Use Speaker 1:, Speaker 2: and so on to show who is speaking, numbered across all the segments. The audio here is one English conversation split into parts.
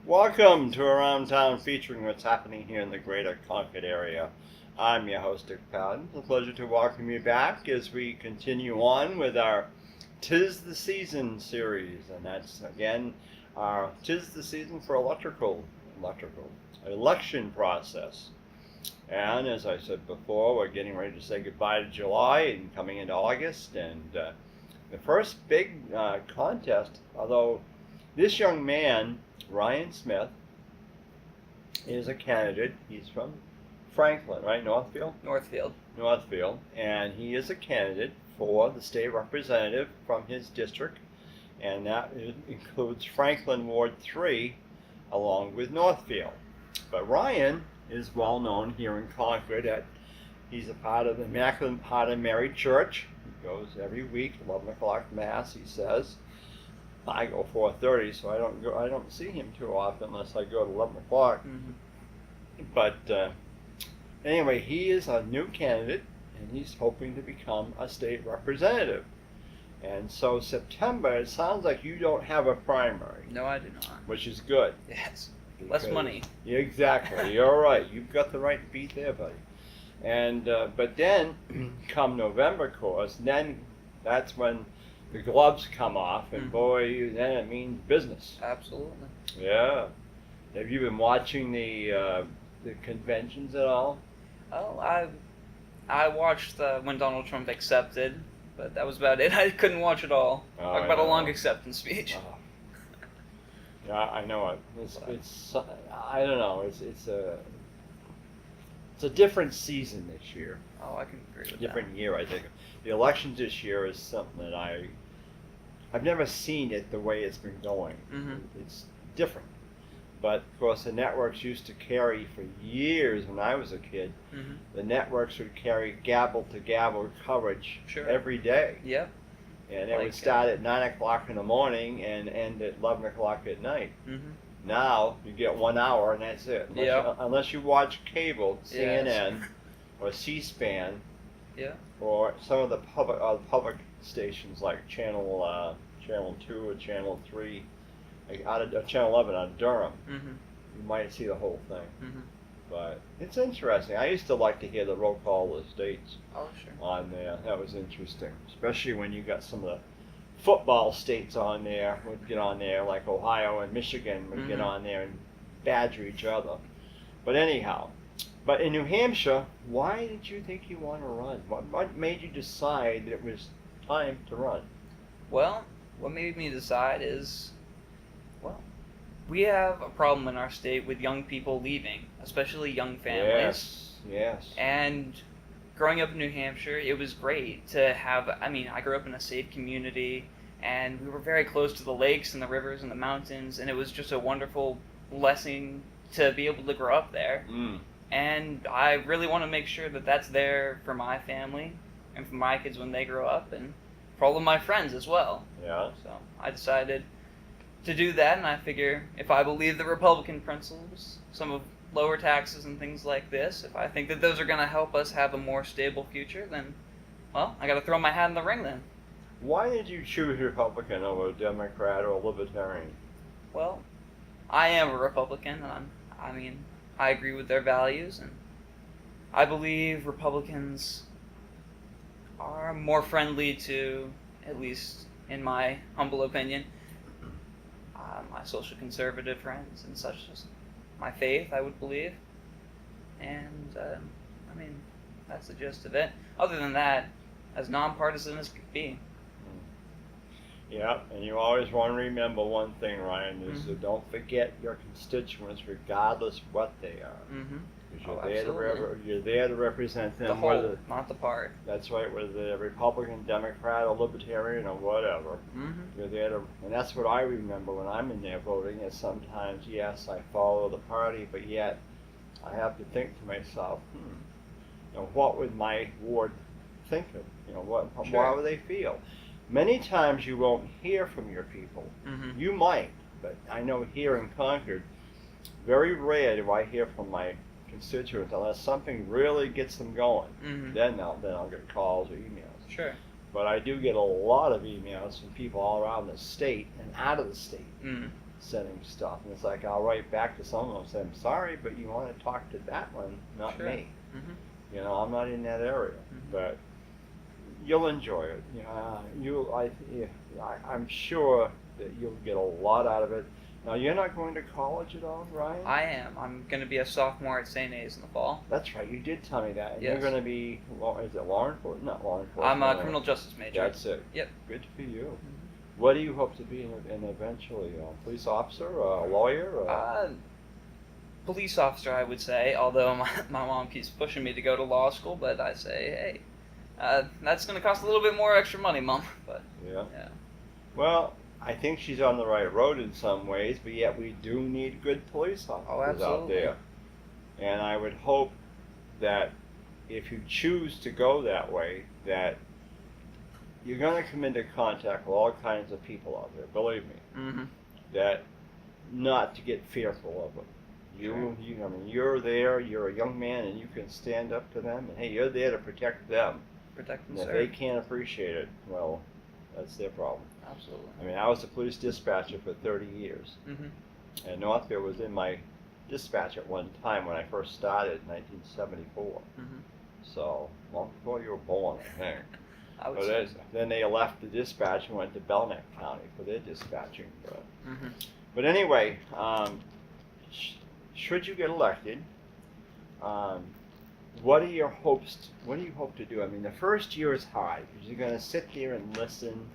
Speaker 1: Welcome to Around Town, featuring what's happening here in the greater Concord area. I'm your host, Dick Patten. It's a pleasure to welcome you back as we continue on with our Tis the Season series. And that's, again, our Tis the Season for election process. And as I said before, we're getting ready to say goodbye to July and coming into August. And the first big contest, although this young man, Ryan Smith, is a candidate. He's from Franklin, right? Northfield? Northfield. And he is a candidate for the state representative from his district. And that includes Franklin Ward 3 along with Northfield. But Ryan is well known here in Concord. He's a part of the Immaculate Patten Mary Church. He goes every week, 11 o'clock Mass, he says. I go 4:30, so I don't see him too often unless I go at 11 o'clock.
Speaker 2: Mm-hmm.
Speaker 1: But anyway, he is a new candidate, and he's hoping to become a state representative. And so September, it sounds like you don't have a primary.
Speaker 2: No, I do not.
Speaker 1: Which is good.
Speaker 2: Yes. Less money.
Speaker 1: Yeah, exactly. You're right. You've got the right beat there, buddy. And but then, come November, of course, then that's when the gloves come off, and boy, then it means business.
Speaker 2: Absolutely.
Speaker 1: Yeah. Have you been watching the conventions at all?
Speaker 2: Oh, I watched when Donald Trump accepted, but that was about it. I couldn't watch it all. Talk about a long acceptance speech.
Speaker 1: Oh. Yeah, I know it. It's I don't know. It's a different season this year.
Speaker 2: Oh, I can agree with that.
Speaker 1: Different year, I think. The elections this year is something that I've never seen it the way it's been going.
Speaker 2: Mm-hmm.
Speaker 1: It's different. But of course, the networks used to carry for years when I was a kid.
Speaker 2: Mm-hmm.
Speaker 1: The networks would carry gavel to gavel coverage every day.
Speaker 2: Yep.
Speaker 1: And it would start at 9 o'clock in the morning and end at 11 o'clock at night.
Speaker 2: Mm-hmm.
Speaker 1: Now you get 1 hour and that's it. Unless you watch cable, CNN, or C-SPAN, or some of the public stations like Channel 2 or Channel 3, Channel 11 out of Durham.
Speaker 2: Mm-hmm.
Speaker 1: You might see the whole thing.
Speaker 2: Mm-hmm.
Speaker 1: But it's interesting. I used to like to hear the roll call of the states on there. That was interesting, especially when you got some of the football states on there would get on there, like Ohio and Michigan would get on there and badger each other. But anyhow, but in New Hampshire, why did you think you want to run? What made you decide it was time to run?
Speaker 2: Well, what made me decide is, we have a problem in our state with young people leaving, especially young families.
Speaker 1: Yes.
Speaker 2: And growing up in New Hampshire, it was great to have, I grew up in a safe community, and we were very close to the lakes and the rivers and the mountains, and it was just a wonderful blessing to be able to grow up there. And I really want to make sure that that's there for my family and for my kids when they grow up, and for all of my friends as well.
Speaker 1: Yeah.
Speaker 2: So I decided to do that, and I figure if I believe the Republican principles, some of lower taxes and things like this, if I think that those are going to help us have a more stable future, then, well, I got to throw my hat in the ring then.
Speaker 1: Why did you choose Republican over a Democrat or a Libertarian?
Speaker 2: Well, I am a Republican, and I agree with their values, and I believe Republicans are more friendly to, at least in my humble opinion, my social conservative friends and such as my faith, I would believe. And, that's the gist of it. Other than that, as nonpartisan as could be.
Speaker 1: Yeah, and you always want to remember one thing, Ryan, is to don't forget your constituents regardless of what they are. Because you're there to represent them.
Speaker 2: The whole, not the part.
Speaker 1: That's right, whether they're Republican, Democrat, or Libertarian, or whatever. You're there to, and that's what I remember when I'm in there voting, is sometimes, yes, I follow the party, but yet I have to think to myself, what would my ward think of? How would they feel? Many times you won't hear from your people. You might, but I know here in Concord, very rare do I hear from my constituents unless something really gets them going. Then I'll get calls or emails.
Speaker 2: Sure.
Speaker 1: But I do get a lot of emails from people all around the state and out of the state sending stuff, and it's like I'll write back to someone and say, I'm sorry, but you want to talk to that one, not
Speaker 2: Sure.
Speaker 1: me.
Speaker 2: Mm-hmm.
Speaker 1: You know, I'm not in that area, but you'll enjoy it. I'm sure that you'll get a lot out of it. Now, you're not going to college at all, Ryan?
Speaker 2: I am. I'm going to be a sophomore at St. A's in the fall.
Speaker 1: That's right. You did tell me that. And
Speaker 2: Yes.
Speaker 1: You're going to be, is it law enforcement? Not law enforcement.
Speaker 2: I'm a criminal justice major.
Speaker 1: That's it.
Speaker 2: Yep.
Speaker 1: Good for you.
Speaker 2: Mm-hmm.
Speaker 1: What do you hope to be in eventually? A police officer, a lawyer?
Speaker 2: Police officer, I would say, although my mom keeps pushing me to go to law school, but I say, hey, that's going to cost a little bit more extra money, Mom. But
Speaker 1: Yeah.
Speaker 2: yeah.
Speaker 1: Well, I think she's on the right road in some ways, but yet we do need good police officers out there. And I would hope that if you choose to go that way, that you're going to come into contact with all kinds of people out there, believe me.
Speaker 2: Mm-hmm.
Speaker 1: That not to get fearful of them. I mean, you're there, you're a young man, and you can stand up to them, and hey, you're there to protect them.
Speaker 2: Protect them,
Speaker 1: And if
Speaker 2: sir.
Speaker 1: they can't appreciate it, well, that's their problem.
Speaker 2: Absolutely.
Speaker 1: I mean, I was a police dispatcher for 30 years,
Speaker 2: Mm-hmm.
Speaker 1: and Northfield was in my dispatch at one time when I first started in 1974.
Speaker 2: Mm-hmm.
Speaker 1: So, long before you were born, I think.
Speaker 2: I would
Speaker 1: But
Speaker 2: say.
Speaker 1: then they left the dispatch and went to Belknap County for their dispatching.
Speaker 2: Mm-hmm.
Speaker 1: But anyway, should you get elected, what are your hopes? What do you hope to do? I mean, the first year is hard because you're going to sit there and listen,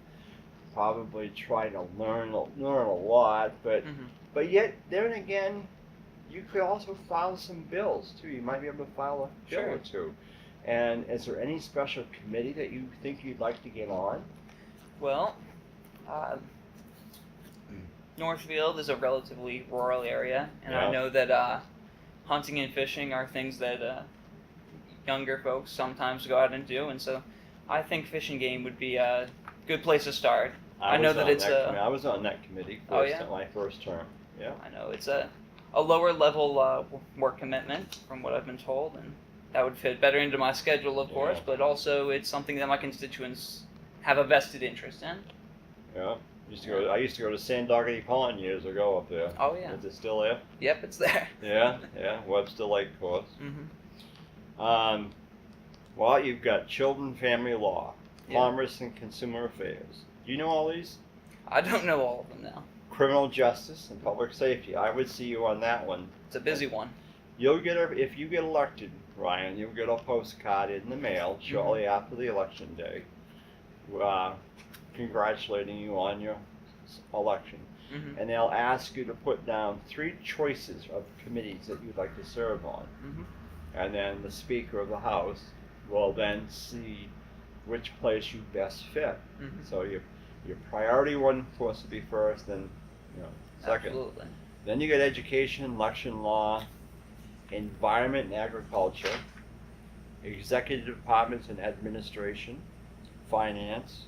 Speaker 1: probably try to learn a lot, but yet then again, you could also file some bills too. You might be able to file a bill or two. And is there any special committee that you think you'd like to get on?
Speaker 2: Well, Northfield is a relatively rural area, and I know that hunting and fishing are things that younger folks sometimes go out and do, and so I think Fish and Game would be a good place to start. I know that it's
Speaker 1: I was on that committee for my first term. Yeah.
Speaker 2: I know it's a lower level work commitment from what I've been told, and that would fit better into my schedule, of course, but also it's something that my constituents have a vested interest in.
Speaker 1: Yeah. I used to go to Sandoggy Pond years ago up there.
Speaker 2: Oh, yeah.
Speaker 1: Is it still there?
Speaker 2: Yep, it's there.
Speaker 1: Yeah. Webster Lake course.
Speaker 2: Mm-hmm.
Speaker 1: Well, you've got children, family law,
Speaker 2: Yeah.
Speaker 1: commerce and consumer affairs. Do you know all these?
Speaker 2: I don't know all of them now.
Speaker 1: Criminal justice and public safety. I would see you on that one.
Speaker 2: It's a busy one.
Speaker 1: You'll get if you get elected, Ryan, you'll get a postcard in the mail shortly after the election day, congratulating you on your election.
Speaker 2: Mm-hmm.
Speaker 1: And they'll ask you to put down 3 choices of committees that you'd like to serve on.
Speaker 2: Mm-hmm.
Speaker 1: And then the Speaker of the House will then see which place you best fit.
Speaker 2: Mm-hmm.
Speaker 1: So your priority one, of course, to be first, then second.
Speaker 2: Absolutely.
Speaker 1: Then you get education, election law, environment and agriculture, executive departments and administration, finance,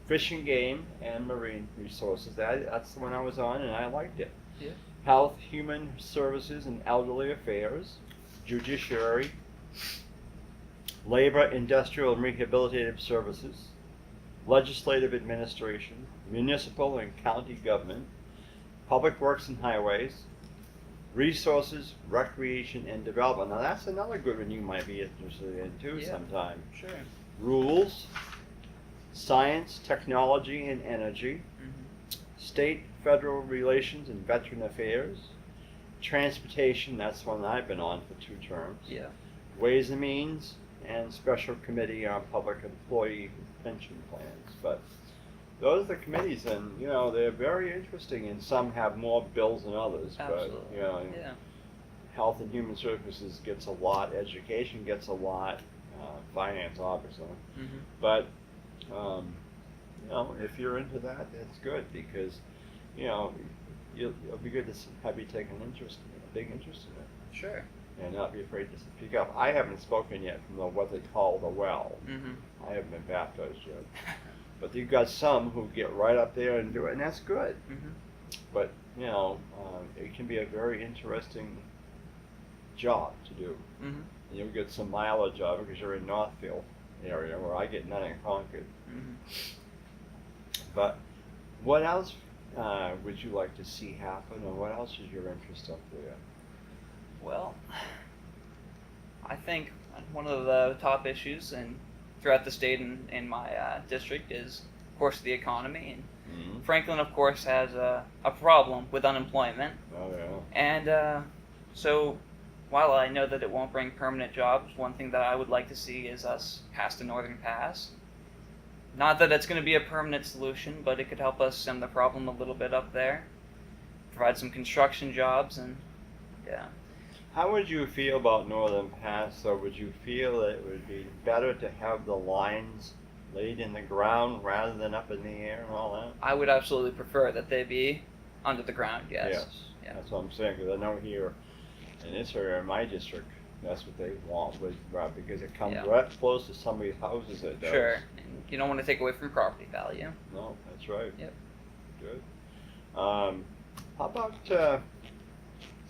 Speaker 1: fish and game, and marine resources. That's the one I was on, and I liked it.
Speaker 2: Yeah.
Speaker 1: Health, human services, and elderly affairs, judiciary, labor, industrial, and rehabilitative services, legislative administration, municipal and county government, public works and highways, resources, recreation, and development. Now that's another good one you might be interested in too sometime.
Speaker 2: Sure.
Speaker 1: Rules, science, technology, and energy, state, federal relations, and veteran affairs, transportation, that's one I've been on for 2 terms,
Speaker 2: Yeah.
Speaker 1: ways and means, and special committee on public employee pension plans. But those are the committees, and they're very interesting, and some have more bills than others.
Speaker 2: Absolutely.
Speaker 1: But
Speaker 2: Yeah.
Speaker 1: Health and Human Services gets a lot, education gets a lot, finance obviously.
Speaker 2: Mm-hmm.
Speaker 1: But if you're into that, that's good, because it'll be good to have you take a big interest in it,
Speaker 2: Sure.
Speaker 1: and not be afraid to speak up. I haven't spoken yet from what they call the well.
Speaker 2: Mm-hmm.
Speaker 1: I haven't been baptized yet. But you've got some who get right up there and do it, and that's good.
Speaker 2: Mm-hmm.
Speaker 1: But it can be a very interesting job to do.
Speaker 2: Mm-hmm.
Speaker 1: And you'll get some mileage of it because you're in Northfield area, where I get none in Concord.
Speaker 2: Mm-hmm.
Speaker 1: But what else would you like to see happen, or what else is your interest up there?
Speaker 2: Well, I think one of the top issues throughout the state and in my district is, of course, the economy. And Franklin, of course, has a problem with unemployment.
Speaker 1: Oh, yeah.
Speaker 2: And so, while I know that it won't bring permanent jobs, one thing that I would like to see is us pass the Northern Pass. Not that it's going to be a permanent solution, but it could help us stem the problem a little bit up there. Provide some construction jobs, and yeah.
Speaker 1: How would you feel about Northern Pass, or would you feel that it would be better to have the lines laid in the ground rather than up in the air and all that?
Speaker 2: I would absolutely prefer that they be under the ground, yes.
Speaker 1: Yes,
Speaker 2: Yeah.
Speaker 1: that's what I'm saying, because I know here in this area, in my district, that's what they want, because it comes right close to somebody's houses, it does.
Speaker 2: Sure, and you don't want to take away from property value.
Speaker 1: No, that's right.
Speaker 2: Yep.
Speaker 1: Good. How about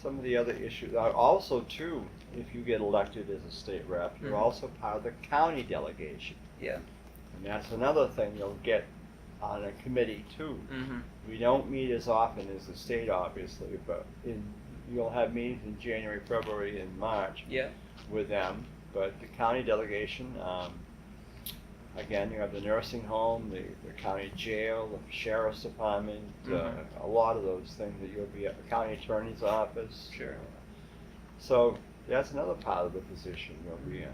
Speaker 1: some of the other issues? Also, too, if you get elected as a state rep, you're also part of the county delegation.
Speaker 2: Yeah.
Speaker 1: And that's another thing you'll get on a committee, too. We don't meet as often as the state, obviously, but you'll have meetings in January, February, and March with them. But the county delegation, again, you have the nursing home, the county jail, the sheriff's department, a lot of those things that you'll be at the county attorney's office.
Speaker 2: Sure.
Speaker 1: So that's another part of the position you'll be in.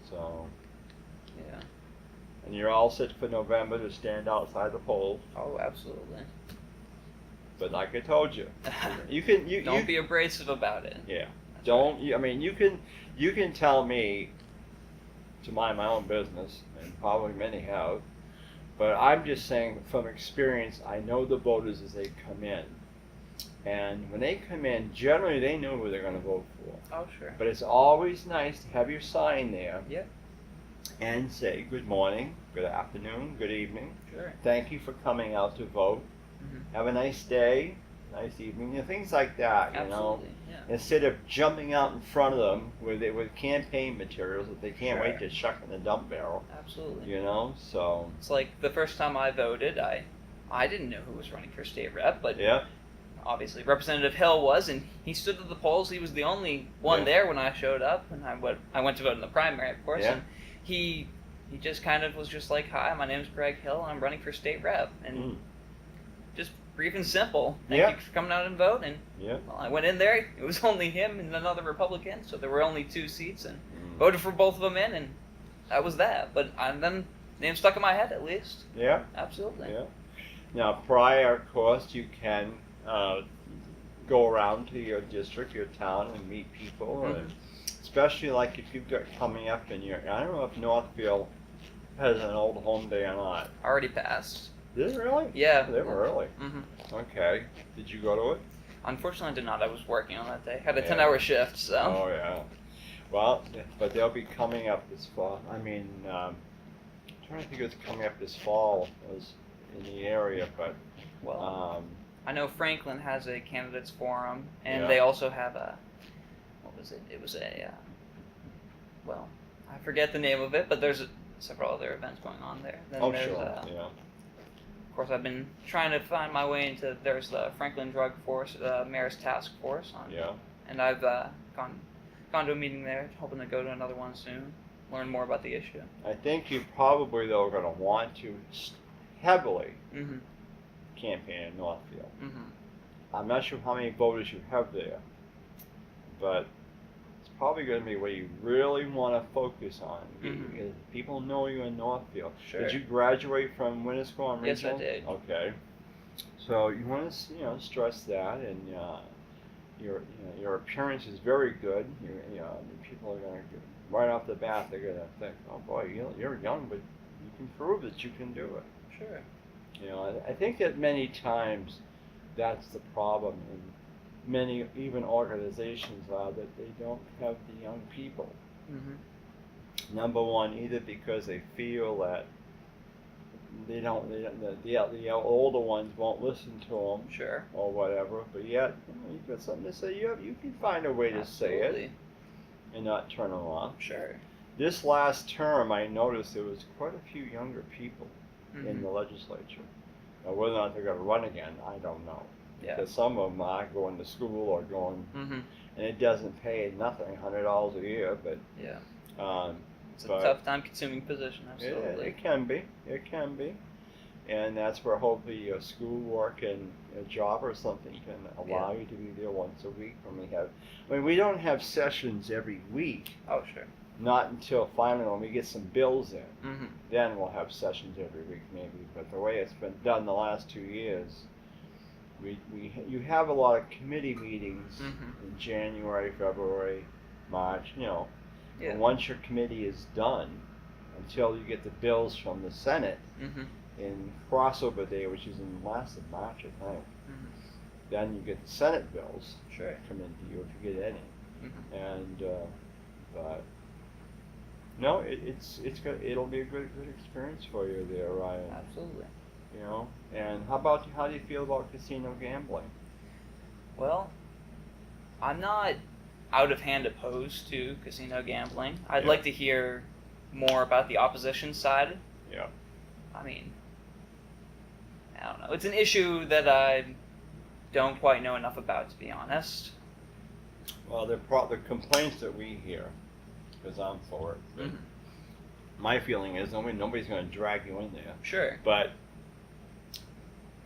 Speaker 1: So.
Speaker 2: Yeah.
Speaker 1: And you're all set for November to stand outside the polls.
Speaker 2: Oh, absolutely.
Speaker 1: But like I told you,
Speaker 2: don't be abrasive about it.
Speaker 1: Yeah.
Speaker 2: That's
Speaker 1: Don't. Right. I mean, you can tell me to mind my own business, and probably many have. But I'm just saying, from experience, I know the voters as they come in, and when they come in, generally they know who they're going to vote for.
Speaker 2: Oh, sure.
Speaker 1: But it's always nice to have your sign there.
Speaker 2: Yep.
Speaker 1: And say good morning, good afternoon, good evening.
Speaker 2: Sure.
Speaker 1: Thank you for coming out to vote. Have a nice day, nice evening, things like that. You know,
Speaker 2: yeah.
Speaker 1: Instead of jumping out in front of them with campaign materials that they can't wait to chuck in the dump barrel.
Speaker 2: Absolutely.
Speaker 1: You know, so
Speaker 2: it's like the first time I voted, I didn't know who was running for state rep, but obviously Representative Hill was, and he stood at the polls. He was the only one there when I showed up, and I went to vote in the primary, of course. And he just kind of was just like, "Hi, my name's Greg Hill, and I'm running for state rep," and just brief and simple. Thank you for coming out and vote. And well, I went in there. It was only him and another Republican, so there were only 2 seats, and voted for both of them in, and that was that. But then name stuck in my head at least. Yeah, absolutely.
Speaker 1: Yeah. Now, prior, of course, you can go around to your district, your town, and meet people, and especially like if you've got coming up in your. I don't know if Northfield has an old home day or not.
Speaker 2: Already passed.
Speaker 1: Did it really?
Speaker 2: Yeah.
Speaker 1: They were early. Okay. Did you go to it?
Speaker 2: Unfortunately, I did not. I was working on that day. Had a 10-hour shift, so.
Speaker 1: Oh, yeah. Well, but they'll be coming up this fall. I mean, I'm trying to think what's coming up this fall was in the area, but.
Speaker 2: Well, I know Franklin has a candidates forum, and they also have what was it? It was well, I forget the name of it, but there's several other events going on there. Then there's, Of course, I've been trying to find my way into. There's the Franklin Drug Force, Mayor's Task Force. And I've gone to a meeting there, hoping to go to another one soon, learn more about the issue.
Speaker 1: I think you probably, though, are going to want to heavily campaign in Northfield. I'm not sure how many voters you have there, but it's probably going to be where you really want to focus on. Because people know you in Northfield.
Speaker 2: Sure.
Speaker 1: Did you graduate from Winnisquam Regional?
Speaker 2: Yes, I did.
Speaker 1: Okay. So you want to, stress that, and your appearance is very good. People are going to right off the bat. They're going to think, "Oh boy, you're young, but you can prove that you can do it."
Speaker 2: Sure.
Speaker 1: I think that many times that's the problem in many even organizations are that they don't have the young people. Number one, either because they feel that the older ones won't listen to them,
Speaker 2: Sure,
Speaker 1: or whatever. But yet, you've got something to say. You can find a way to say it and not turn them off.
Speaker 2: Sure.
Speaker 1: This last term, I noticed there was quite a few younger people in the legislature. Now, whether or not they're going to run again, I don't know.
Speaker 2: Yeah.
Speaker 1: Because some of them are going to school or going,
Speaker 2: Mm-hmm.
Speaker 1: and it doesn't pay nothing, $100 a year, but
Speaker 2: Yeah. It's a
Speaker 1: but
Speaker 2: tough time-consuming position, absolutely.
Speaker 1: it can be. It can be. And that's where hopefully your schoolwork and a job or something can allow you to be there once a week. We don't have sessions every week.
Speaker 2: Oh, sure.
Speaker 1: Not until finally when we get some bills in.
Speaker 2: Mm-hmm.
Speaker 1: Then we'll have sessions every week maybe. But the way it's been done the last 2 years, you have a lot of committee meetings in January, February, March,
Speaker 2: Yeah.
Speaker 1: And once your committee is done, until you get the bills from the Senate in crossover day, which is in the last of March, I think, then you get the Senate bills
Speaker 2: Sure.
Speaker 1: come into you if you get any. And but no, it'll be a good experience for you there, Ryan.
Speaker 2: Absolutely.
Speaker 1: And how do you feel about casino gambling?
Speaker 2: Well, I'm not out of hand opposed to casino gambling. I'd like to hear more about the opposition side.
Speaker 1: Yeah.
Speaker 2: I mean, I don't know. It's an issue that I don't quite know enough about, to be honest.
Speaker 1: Well, the complaints that we hear, because I'm for it. My feeling is nobody's going to drag you in there.
Speaker 2: Sure.
Speaker 1: But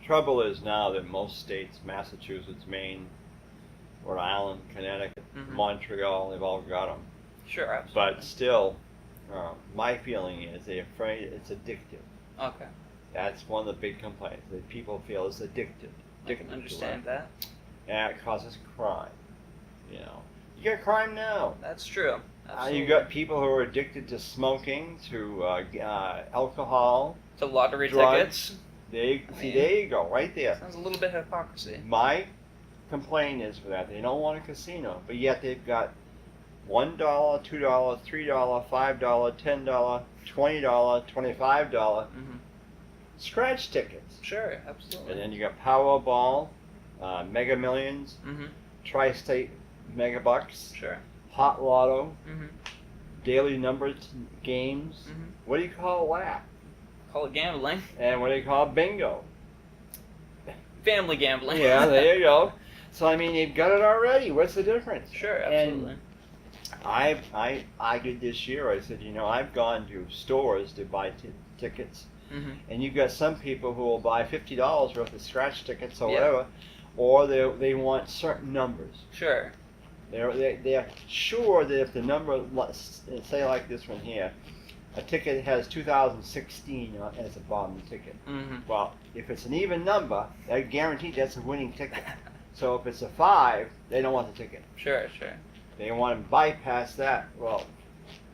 Speaker 1: trouble is now that most states, Massachusetts, Maine, Rhode Island, Connecticut, Montreal, they've all got them.
Speaker 2: Sure, absolutely.
Speaker 1: But still, my feeling is they're afraid it's addictive.
Speaker 2: Okay.
Speaker 1: That's one of the big complaints, that people feel it's addictive.
Speaker 2: I can understand that.
Speaker 1: And it causes crime. You got crime now.
Speaker 2: That's true.
Speaker 1: You got people who are addicted to smoking, to alcohol,
Speaker 2: to lottery
Speaker 1: drugs.
Speaker 2: tickets.
Speaker 1: There you go, right there.
Speaker 2: Sounds a little bit hypocrisy.
Speaker 1: My complaint is for that. They don't want a casino, but yet they've got $1, $2, $3, $5, $10, $20, $25 scratch tickets.
Speaker 2: Sure, absolutely.
Speaker 1: And then you got Powerball, Mega Millions, Tri-State Mega Bucks,
Speaker 2: Sure.
Speaker 1: Hot Lotto, daily numbered games. What do you call that?
Speaker 2: Call it gambling.
Speaker 1: And what do you call bingo?
Speaker 2: Family gambling.
Speaker 1: Yeah, there you go. So I mean, you've got it already. What's the difference?
Speaker 2: Sure, absolutely.
Speaker 1: And I argued this year. I said, I've gone to stores to buy tickets, and you've got some people who will buy $50 worth of scratch tickets or whatever, or they want certain numbers.
Speaker 2: Sure.
Speaker 1: They're sure that if the number, say like this one here, a ticket has 2016 as a bottom ticket. Well, if it's an even number, they're guaranteed that's a winning ticket. So if it's a 5, they don't want the ticket.
Speaker 2: Sure.
Speaker 1: They want to bypass that. Well,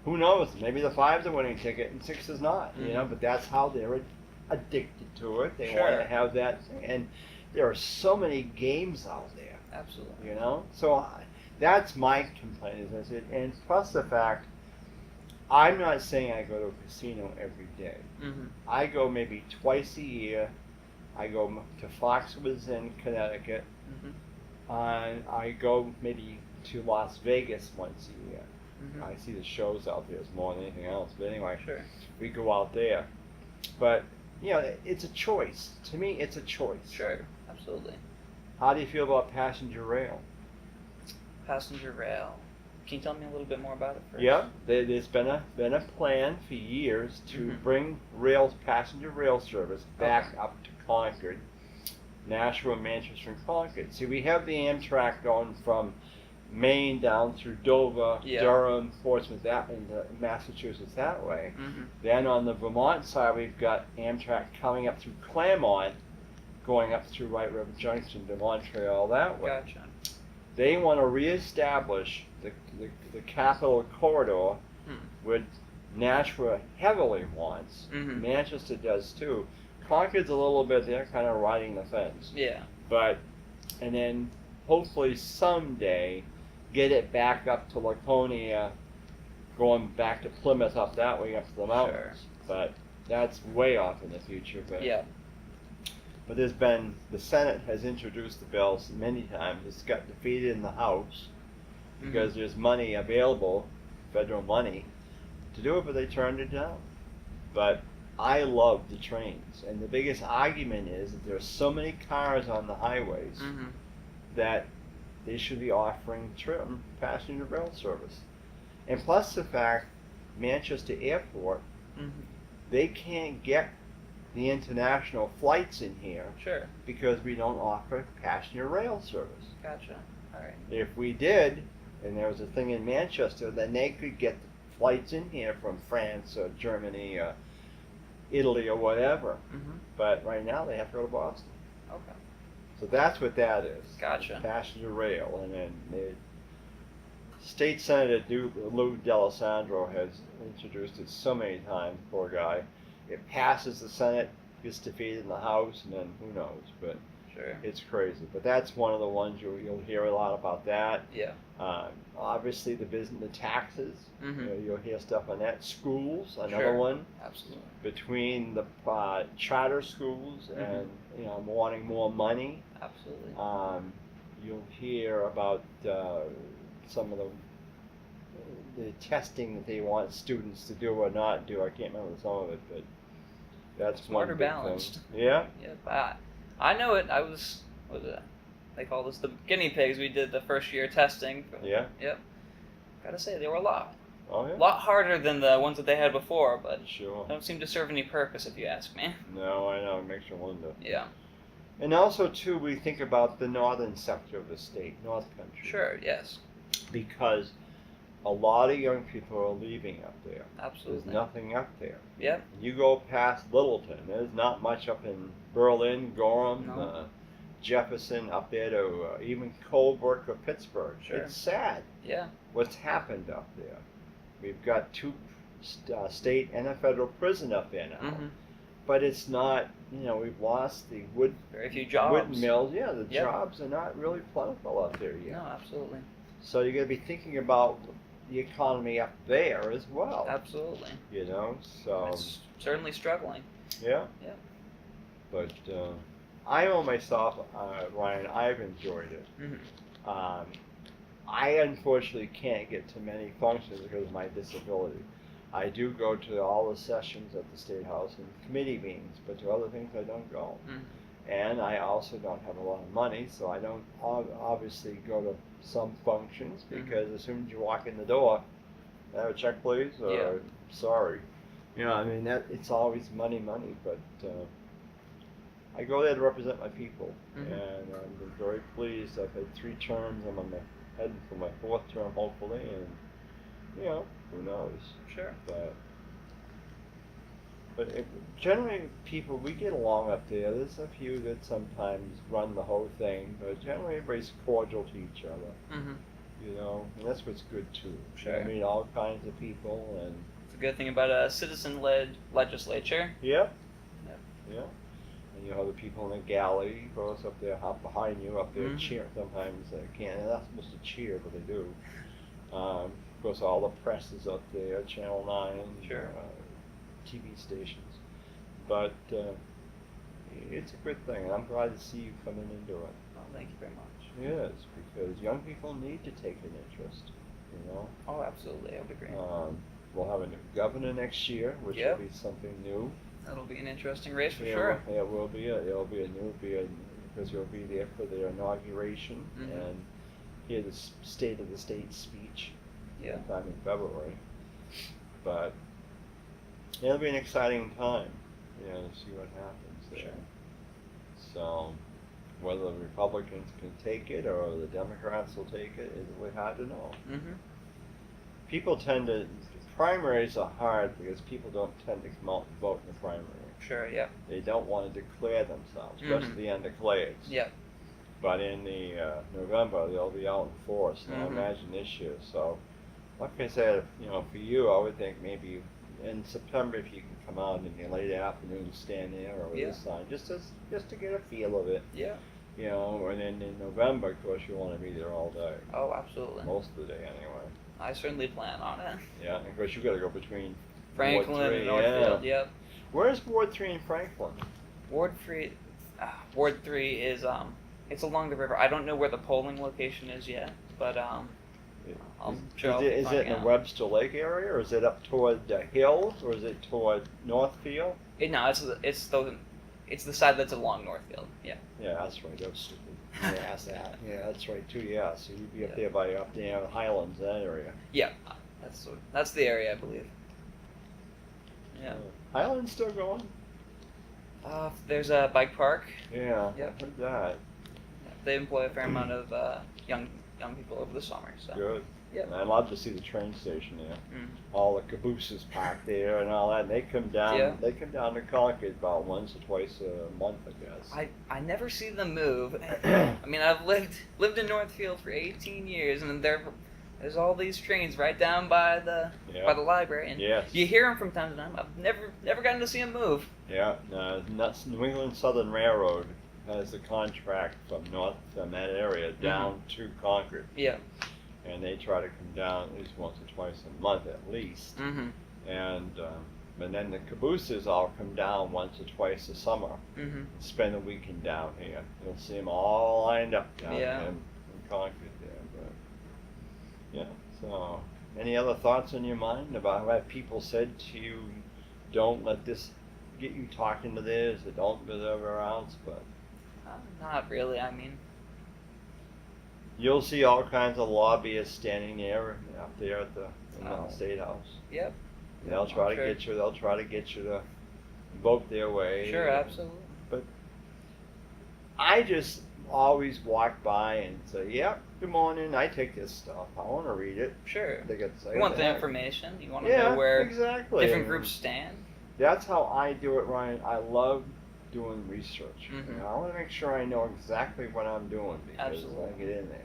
Speaker 1: who knows? Maybe the 5's a winning ticket and 6 is not. But that's how they're addicted to it. They want to have that thing. And there are so many games out there.
Speaker 2: Absolutely.
Speaker 1: So that's my complaint. And plus the fact, I'm not saying I go to a casino every day. I go maybe twice a year. I go to Foxwoods in Connecticut. And I go maybe to Las Vegas once a year. I see the shows out there more than anything else. But anyway, we go out there. But, it's a choice. To me, it's a choice.
Speaker 2: Sure, absolutely.
Speaker 1: How do you feel about passenger rail?
Speaker 2: Passenger rail. Can you tell me a little bit more about it first?
Speaker 1: Yeah, there's been a plan for years to bring passenger rail service back up to Concord, Nashua, Manchester, and Concord. See, we have the Amtrak going from Maine down through Dover, Durham, Portsmouth, into Massachusetts that way. Then on the Vermont side, we've got Amtrak coming up through Claremont, going up through White River Junction to Montreal that way.
Speaker 2: Gotcha.
Speaker 1: They want to reestablish the capital corridor, which Nashua heavily wants. Manchester does too. Concord's a little bit, they're kind of riding the fence.
Speaker 2: Yeah.
Speaker 1: And then hopefully someday get it back up to Laconia, going back to Plymouth up that way up to the mountains. But that's way off in the future. But the Senate has introduced the bill many times. It's got defeated in the House because there's money available, federal money, to do it, but they turned it down. But I love the trains, and the biggest argument is that there's so many cars on the highways
Speaker 2: Mm-hmm.
Speaker 1: that they should be offering passenger rail service. And plus the fact, Manchester Airport,
Speaker 2: Mm-hmm.
Speaker 1: they can't get the international flights in here
Speaker 2: Sure.
Speaker 1: because we don't offer passenger rail service.
Speaker 2: Gotcha. All right.
Speaker 1: If we did, and there was a thing in Manchester, then they could get flights in here from France or Germany or Italy or whatever.
Speaker 2: Mm-hmm.
Speaker 1: But right now they have to go to Boston.
Speaker 2: Okay.
Speaker 1: So that's what that is.
Speaker 2: Gotcha.
Speaker 1: Passenger rail. And then State Senator Lou D'Alessandro has introduced it so many times, poor guy. It passes the Senate, gets defeated in the House, and then who knows. But
Speaker 2: Sure.
Speaker 1: it's crazy. But that's one of the ones you'll hear a lot about that.
Speaker 2: Yeah.
Speaker 1: Obviously, the taxes.
Speaker 2: Mm-hmm.
Speaker 1: You'll hear stuff on that. Schools, another
Speaker 2: Sure.
Speaker 1: one.
Speaker 2: Absolutely.
Speaker 1: Between the charter schools
Speaker 2: Mm-hmm.
Speaker 1: and wanting more money,
Speaker 2: Absolutely.
Speaker 1: you'll hear about some of the testing that they want students to do or not do. I can't remember some of it, but that's
Speaker 2: Smarter
Speaker 1: one big
Speaker 2: balanced.
Speaker 1: thing. Yeah.
Speaker 2: Yep. I know it. I was. What was it? They call this the guinea pigs. We did the first year testing.
Speaker 1: Yeah.
Speaker 2: Yep. Gotta say they were a lot
Speaker 1: Oh yeah.
Speaker 2: harder than the ones that they had before, but
Speaker 1: Sure.
Speaker 2: don't seem to serve any purpose if you ask me.
Speaker 1: No, I know. It makes you wonder.
Speaker 2: Yeah.
Speaker 1: And also, too, we think about the northern sector of the state, North Country.
Speaker 2: Sure. Yes.
Speaker 1: Because a lot of young people are leaving up there.
Speaker 2: Absolutely.
Speaker 1: There's nothing up there.
Speaker 2: Yep.
Speaker 1: You go past Littleton, there's not much up in Berlin, Gorham,
Speaker 2: No.
Speaker 1: Jefferson, up there to even Colebrook or Pittsburgh.
Speaker 2: Sure.
Speaker 1: It's sad
Speaker 2: Yeah.
Speaker 1: what's happened up there. We've got two state and a federal prison up there now.
Speaker 2: Mm-hmm.
Speaker 1: But it's not, we've lost the wood
Speaker 2: Very few jobs.
Speaker 1: wood mills. Yeah, the
Speaker 2: Yep.
Speaker 1: jobs are not really plentiful up there yet.
Speaker 2: No, absolutely.
Speaker 1: So you're going to be thinking about the economy up there as well.
Speaker 2: Absolutely.
Speaker 1: So
Speaker 2: It's certainly struggling.
Speaker 1: yeah.
Speaker 2: Yeah.
Speaker 1: But I know myself, Ryan, I've enjoyed it.
Speaker 2: Mm-hmm.
Speaker 1: I unfortunately can't get to many functions because of my disability. I do go to all the sessions at the State House and committee meetings, but to other things I don't go.
Speaker 2: Mm-hmm.
Speaker 1: And I also don't have a lot of money, so I don't obviously go to some functions because as soon as you walk in the door, have a check please, or
Speaker 2: Yeah.
Speaker 1: sorry. That it's always money, but I go there to represent my people,
Speaker 2: Mhm.
Speaker 1: and I've been very pleased. I've had 3 terms. I'm on heading for my 4th term, hopefully, and who knows?
Speaker 2: Sure.
Speaker 1: But generally, people, we get along up there. There's a few that sometimes run the whole thing, but generally everybody's cordial to each other,
Speaker 2: Mm-hmm.
Speaker 1: and that's what's good too.
Speaker 2: Sure.
Speaker 1: I mean, all kinds of people, and
Speaker 2: It's a good thing about a citizen-led legislature.
Speaker 1: Yep.
Speaker 2: Yep.
Speaker 1: Yeah. And you have the people in the gallery, goes up there, hop behind you, up there,
Speaker 2: Mhm.
Speaker 1: cheer. Sometimes they can't. They're not supposed to cheer, but they do. Of course, all the press is up there, Channel 9,
Speaker 2: Sure.
Speaker 1: TV stations. But it's a good thing, and I'm glad to see you coming into it.
Speaker 2: Oh, thank you very much.
Speaker 1: Yes, because young people need to take an interest,
Speaker 2: Oh, absolutely. I would agree.
Speaker 1: We'll have a new governor next year, which
Speaker 2: Yep.
Speaker 1: will be something new.
Speaker 2: That'll be an interesting race for
Speaker 1: Yeah,
Speaker 2: sure.
Speaker 1: It will be. Because you'll be there for their inauguration
Speaker 2: Mhm.
Speaker 1: and hear the State of the State speech
Speaker 2: Yeah.
Speaker 1: sometime in February. But it'll be an exciting time, to see what happens there.
Speaker 2: Sure.
Speaker 1: So whether the Republicans can take it or the Democrats will take it is really hard to know.
Speaker 2: Mm-hmm.
Speaker 1: People primaries are hard because people don't tend to come out and vote in the primary.
Speaker 2: Sure. Yeah.
Speaker 1: They don't want to declare themselves, especially
Speaker 2: Mhm.
Speaker 1: the undeclareds.
Speaker 2: Yeah.
Speaker 1: But in the November, they'll be out in force, and I
Speaker 2: Mhm.
Speaker 1: imagine this year. So, like I said, for you, I would think maybe in September if you can come out in the late afternoon, stand there or with
Speaker 2: Yeah.
Speaker 1: a sign, just to get a feel of it.
Speaker 2: Yeah.
Speaker 1: And then in November, of course, you want to be there all day,
Speaker 2: Oh, absolutely.
Speaker 1: most of the day anyway.
Speaker 2: I certainly plan on it.
Speaker 1: Yeah, and of course you got to go between
Speaker 2: Franklin
Speaker 1: Ward 3,
Speaker 2: and Northfield.
Speaker 1: yeah.
Speaker 2: Yep.
Speaker 1: Where's Ward 3 in Franklin?
Speaker 2: Ward 3 is it's along the river. I don't know where the polling location is yet, but
Speaker 1: Is it in the Webster Lake area, or is it up toward the hills, or is it toward Northfield?
Speaker 2: No, it's the side that's along Northfield. Yeah.
Speaker 1: Yeah, that's right. That was stupid. Yeah, ask that. Yeah, that's right too. Yeah, so you'd be up there by up there, Highlands, that area.
Speaker 2: Yeah, that's the area, I believe. Yeah.
Speaker 1: Highlands still going?
Speaker 2: There's a bike park.
Speaker 1: Yeah.
Speaker 2: Yep.
Speaker 1: I heard that.
Speaker 2: Yeah, they employ a fair amount of young people over the summer. So.
Speaker 1: Good.
Speaker 2: Yep.
Speaker 1: And I'd love to see the train station there.
Speaker 2: Mm.
Speaker 1: All the cabooses parked there and all that. And they come down.
Speaker 2: Yeah.
Speaker 1: They come down to Concord about once or twice a month, I guess.
Speaker 2: I never see them move. I mean, I've lived in Northfield for 18 years, and there's all these trains right down by the library, and
Speaker 1: yes.
Speaker 2: you hear them from time to time. I've never gotten to see them move.
Speaker 1: Yeah. New England Southern Railroad has the contract from that area down to Concord.
Speaker 2: Yeah.
Speaker 1: And they try to come down at least once or twice a month at least.
Speaker 2: Mm-hmm.
Speaker 1: And then the cabooses all come down once or twice a summer.
Speaker 2: Mm-hmm.
Speaker 1: And spend the weekend down here. You'll see them all lined up down in Concord there. But yeah. So, any other thoughts in your mind about what people said to you? Don't let this get you talking to this, or don't do whatever else. But
Speaker 2: not really. I mean.
Speaker 1: You'll see all kinds of lobbyists standing there up there at the State House.
Speaker 2: Yep.
Speaker 1: They'll try to get you. They'll try to get you to vote their way.
Speaker 2: Sure, absolutely.
Speaker 1: But I just always walk by and say, "Yeah, good morning. I take this stuff. I want to read it."
Speaker 2: Sure.
Speaker 1: They get to say,
Speaker 2: you want the
Speaker 1: heck.
Speaker 2: information. You want to know where
Speaker 1: exactly.
Speaker 2: different groups stand.
Speaker 1: That's how I do it, Ryan. I love doing research.
Speaker 2: Mm-hmm.
Speaker 1: You know, I want to make sure I know exactly what I'm doing because
Speaker 2: Absolutely.
Speaker 1: I get in there.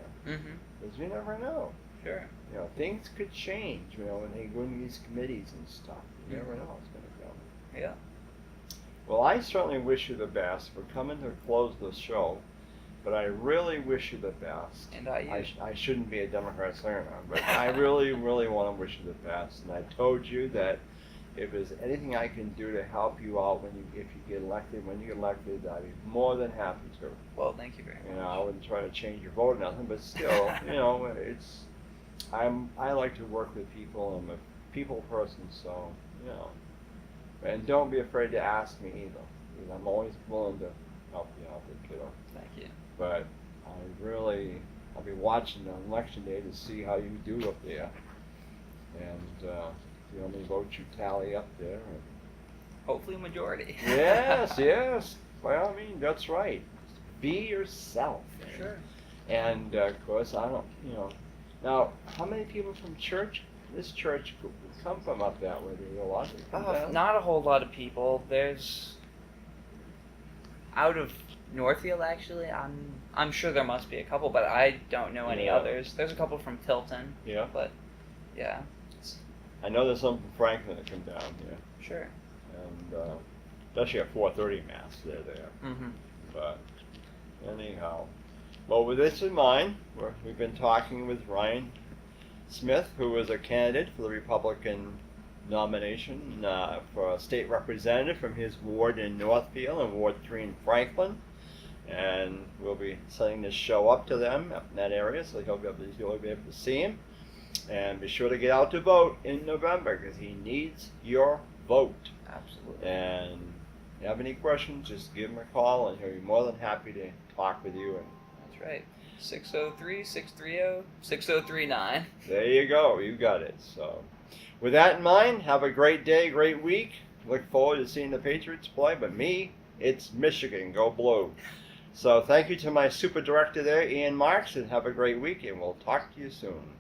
Speaker 1: Because you never know.
Speaker 2: Sure.
Speaker 1: You know, things could change, you know, when they go into these committees and stuff. You never know what's going to go.
Speaker 2: Yeah.
Speaker 1: Well, I certainly wish you the best. We're coming to close the show, but I really wish you the best.
Speaker 2: And
Speaker 1: I shouldn't be a Democrat slinger now, but I really, really want to wish you the best. And I told you that if there's anything I can do to help you out if you get elected, when you get elected, I'd be more than happy to.
Speaker 2: Well, thank you very much.
Speaker 1: You know, I wouldn't try to change your vote or nothing, but still, you know, I like to work with people. I'm a people person, so, you know. And don't be afraid to ask me either. Because I'm always willing to help you out there, kiddo.
Speaker 2: Thank you.
Speaker 1: But I'll be watching on election day to see how you do up there. And see how many votes you tally up there. And
Speaker 2: hopefully a majority.
Speaker 1: yes. By all means, that's right. Be yourself.
Speaker 2: Sure.
Speaker 1: And of course, I don't, you know. Now, how many people from this church come from up that way? Do a lot that come down?
Speaker 2: Not a whole lot of people. There's out of Northfield, actually. I'm sure there must be a couple, but I don't know any others. There's a couple from Tilton.
Speaker 1: Yeah.
Speaker 2: But yeah.
Speaker 1: I know there's some from Franklin that come down here.
Speaker 2: Sure.
Speaker 1: And especially at 4:30 mass, they're there.
Speaker 2: Mm-hmm.
Speaker 1: But anyhow, well, with this in mind, we've been talking with Ryan Smith, who is a candidate for the Republican nomination for a state representative from his ward in Northfield and Ward 3 in Franklin. And we'll be sending this show up to them up in that area, so you'll be able to see him. And be sure to get out to vote in November, because he needs your vote.
Speaker 2: Absolutely.
Speaker 1: And if you have any questions, just give him a call, and he'll be more than happy to talk with you.
Speaker 2: That's right. 603-630-6039.
Speaker 1: There you go. You got it. So, with that in mind, have a great day, great week. Look forward to seeing the Patriots play. But me, it's Michigan. Go Blue. So thank you to my super director there, Ian Marx, and have a great week, and we'll talk to you soon.